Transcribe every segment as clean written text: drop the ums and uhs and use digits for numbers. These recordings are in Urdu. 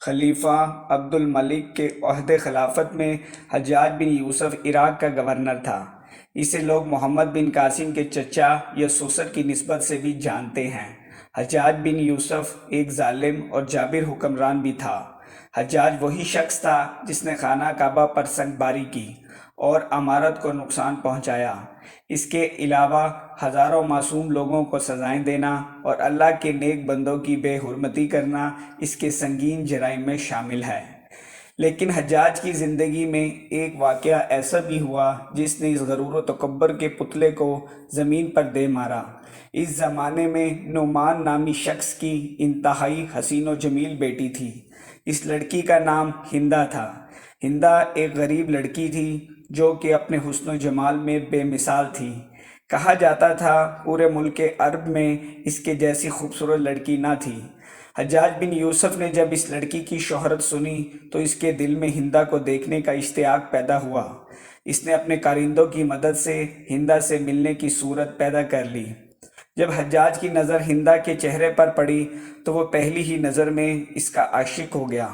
خلیفہ عبد الملک کے عہد خلافت میں حجاج بن یوسف عراق کا گورنر تھا۔ اسے لوگ محمد بن قاسم کے چچا یا سسر کی نسبت سے بھی جانتے ہیں۔ حجاج بن یوسف ایک ظالم اور جابر حکمران بھی تھا۔ حجاج وہی شخص تھا جس نے خانہ کعبہ پر سنگ باری کی اور عمارت کو نقصان پہنچایا۔ اس کے علاوہ ہزاروں معصوم لوگوں کو سزائیں دینا اور اللہ کے نیک بندوں کی بے حرمتی کرنا اس کے سنگین جرائم میں شامل ہے۔ لیکن حجاج کی زندگی میں ایک واقعہ ایسا بھی ہوا جس نے اس غرور و تکبر کے پتلے کو زمین پر دے مارا۔ اس زمانے میں نعمان نامی شخص کی انتہائی حسین و جمیل بیٹی تھی۔ اس لڑکی کا نام ہندہ تھا۔ ہندہ ایک غریب لڑکی تھی جو کہ اپنے حسن و جمال میں بے مثال تھی۔ کہا جاتا تھا پورے ملک عرب میں اس کے جیسی خوبصورت لڑکی نہ تھی۔ حجاج بن یوسف نے جب اس لڑکی کی شہرت سنی تو اس کے دل میں ہندہ کو دیکھنے کا اشتیاق پیدا ہوا۔ اس نے اپنے کارندوں کی مدد سے ہندہ سے ملنے کی صورت پیدا کر لی۔ جب حجاج کی نظر ہندہ کے چہرے پر پڑی تو وہ پہلی ہی نظر میں اس کا عاشق ہو گیا۔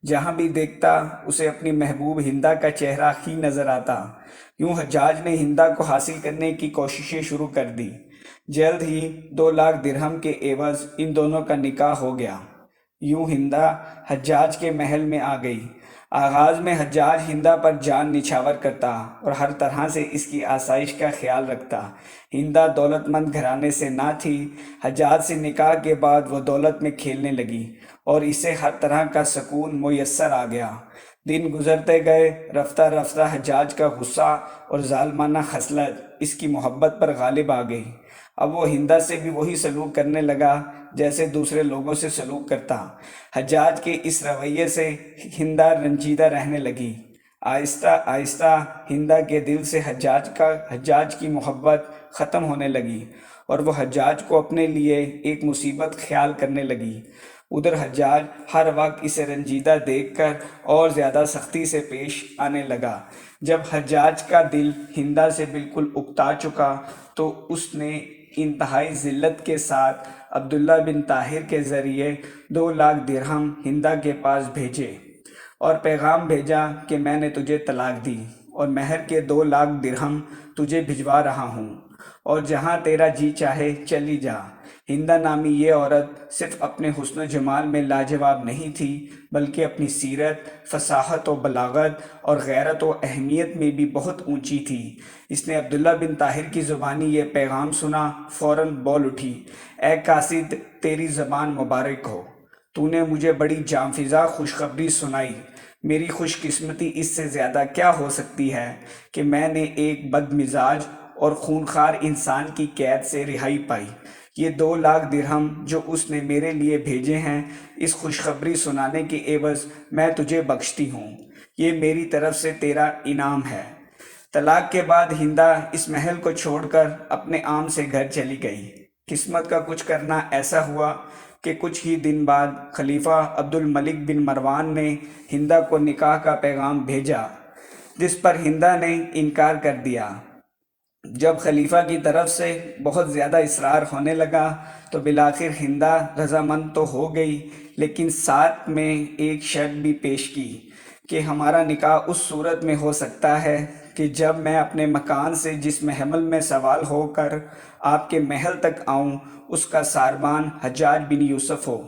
جہاں بھی دیکھتا اسے اپنی محبوب ہندہ کا چہرہ ہی نظر آتا۔ یوں حجاج نے ہندہ کو حاصل کرنے کی کوششیں شروع کر دی۔ جلد ہی 2 لاکھ درہم کے عوض ان دونوں کا نکاح ہو گیا۔ یوں ہندہ حجاج کے محل میں آ گئی۔ آغاز میں حجاج ہندہ پر جان نچھاور کرتا اور ہر طرح سے اس کی آسائش کا خیال رکھتا۔ ہندہ دولت مند گھرانے سے نہ تھی۔ حجاج سے نکاح کے بعد وہ دولت میں کھیلنے لگی اور اسے ہر طرح کا سکون میسر آ گیا۔ دن گزرتے گئے، رفتہ رفتہ حجاج کا غصہ اور ظالمانہ خصلت اس کی محبت پر غالب آ گئی۔ اب وہ ہندہ سے بھی وہی سلوک کرنے لگا جیسے دوسرے لوگوں سے سلوک کرتا۔ حجاج کے اس رویے سے ہندہ رنجیدہ رہنے لگی۔ آہستہ آہستہ ہندہ کے دل سے حجاج کی محبت ختم ہونے لگی اور وہ حجاج کو اپنے لیے ایک مصیبت خیال کرنے لگی۔ ادھر حجاج ہر وقت اسے رنجیدہ دیکھ کر اور زیادہ سختی سے پیش آنے لگا۔ جب حجاج کا دل ہندہ سے بالکل اکتا چکا تو اس نے انتہائی ذلت کے ساتھ عبداللہ بن طاہر کے ذریعے 2 لاکھ درہم ہندہ کے پاس بھیجے اور پیغام بھیجا کہ میں نے تجھے طلاق دی اور مہر کے 2 لاکھ درہم تجھے بھجوا رہا ہوں اور جہاں تیرا جی چاہے چلی جا۔ ہندہ نامی یہ عورت صرف اپنے حسن و جمال میں لاجواب نہیں تھی بلکہ اپنی سیرت، فصاحت و بلاغت اور غیرت و اہمیت میں بھی بہت اونچی تھی۔ اس نے عبداللہ بن طاہر کی زبانی یہ پیغام سنا، فوراً بول اٹھی، اے قاصد، تیری زبان مبارک ہو، تو نے مجھے بڑی جانفزا خوشخبری سنائی۔ میری خوش قسمتی اس سے زیادہ کیا ہو سکتی ہے کہ میں نے ایک بد مزاج اور خونخوار انسان کی قید سے رہائی پائی۔ یہ 2 لاکھ درہم جو اس نے میرے لیے بھیجے ہیں، اس خوشخبری سنانے کے عوض میں تجھے بخشتی ہوں۔ یہ میری طرف سے تیرا انعام ہے۔ طلاق کے بعد ہندہ اس محل کو چھوڑ کر اپنے عام سے گھر چلی گئی۔ قسمت کا کچھ کرنا ایسا ہوا کہ کچھ ہی دن بعد خلیفہ عبد الملک بن مروان نے ہندہ کو نکاح کا پیغام بھیجا، جس پر ہندہ نے انکار کر دیا۔ جب خلیفہ کی طرف سے بہت زیادہ اصرار ہونے لگا تو بالآخر ہندہ رضامند تو ہو گئی، لیکن ساتھ میں ایک شرط بھی پیش کی کہ ہمارا نکاح اس صورت میں ہو سکتا ہے کہ جب میں اپنے مکان سے جس محمل میں سوار ہو کر آپ کے محل تک آؤں اس کا ساربان حجاج بن یوسف ہو۔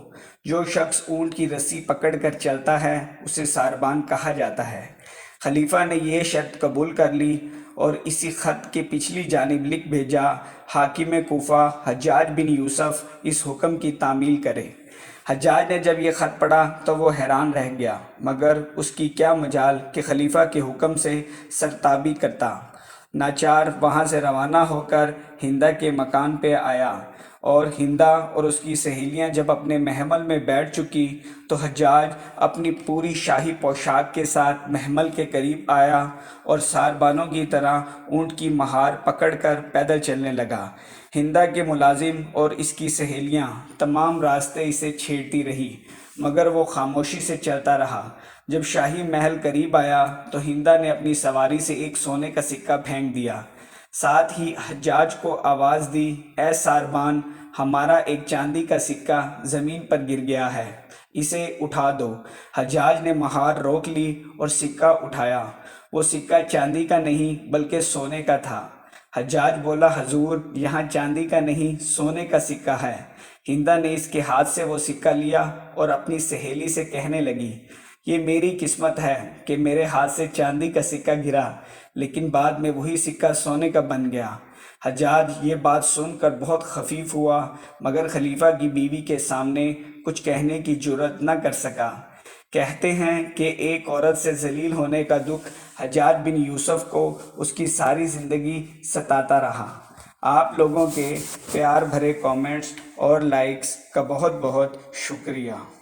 جو شخص اونٹ کی رسی پکڑ کر چلتا ہے اسے ساربان کہا جاتا ہے۔ خلیفہ نے یہ شرط قبول کر لی اور اسی خط کے پچھلی جانب لکھ بھیجا، حاکم کوفہ حجاج بن یوسف اس حکم کی تعمیل کرے۔ حجاج نے جب یہ خط پڑھا تو وہ حیران رہ گیا، مگر اس کی کیا مجال کہ خلیفہ کے حکم سے سرتابی کرتا۔ ناچار وہاں سے روانہ ہو کر ہندہ کے مکان پہ آیا اور ہندہ اور اس کی سہیلیاں جب اپنے محمل میں بیٹھ چکی تو حجاج اپنی پوری شاہی پوشاک کے ساتھ محمل کے قریب آیا اور ساربانوں کی طرح اونٹ کی مہار پکڑ کر پیدل چلنے لگا۔ ہندہ کے ملازم اور اس کی سہیلیاں تمام راستے اسے چھیڑتی رہی مگر وہ خاموشی سے چلتا رہا۔ جب شاہی محل قریب آیا تو ہندہ نے اپنی سواری سے ایک سونے کا سکہ پھینک دیا، ساتھ ہی حجاج کو آواز دی، اے ساربان، ہمارا ایک چاندی کا سکہ زمین پر گر گیا ہے، اسے اٹھا دو۔ حجاج نے مہار روک لی اور سکہ اٹھایا۔ وہ سکہ چاندی کا نہیں بلکہ سونے کا تھا۔ حجاج بولا، حضور، یہاں چاندی کا نہیں سونے کا سکہ ہے۔ ہندا نے اس کے ہاتھ سے وہ سکہ لیا اور اپنی سہیلی سے کہنے لگی، یہ میری قسمت ہے کہ میرے ہاتھ سے چاندی کا سکہ گرا، لیکن بعد میں وہی سکہ سونے کا بن گیا۔ حجاج یہ بات سن کر بہت خفیف ہوا، مگر خلیفہ کی بیوی کے سامنے کچھ کہنے کی جرأت نہ کر سکا۔ کہتے ہیں کہ ایک عورت سے ذلیل ہونے کا دکھ حجاج بن یوسف کو اس کی ساری زندگی ستاتا رہا۔ آپ لوگوں کے پیار بھرے کامنٹس اور لائکس کا بہت بہت شکریہ۔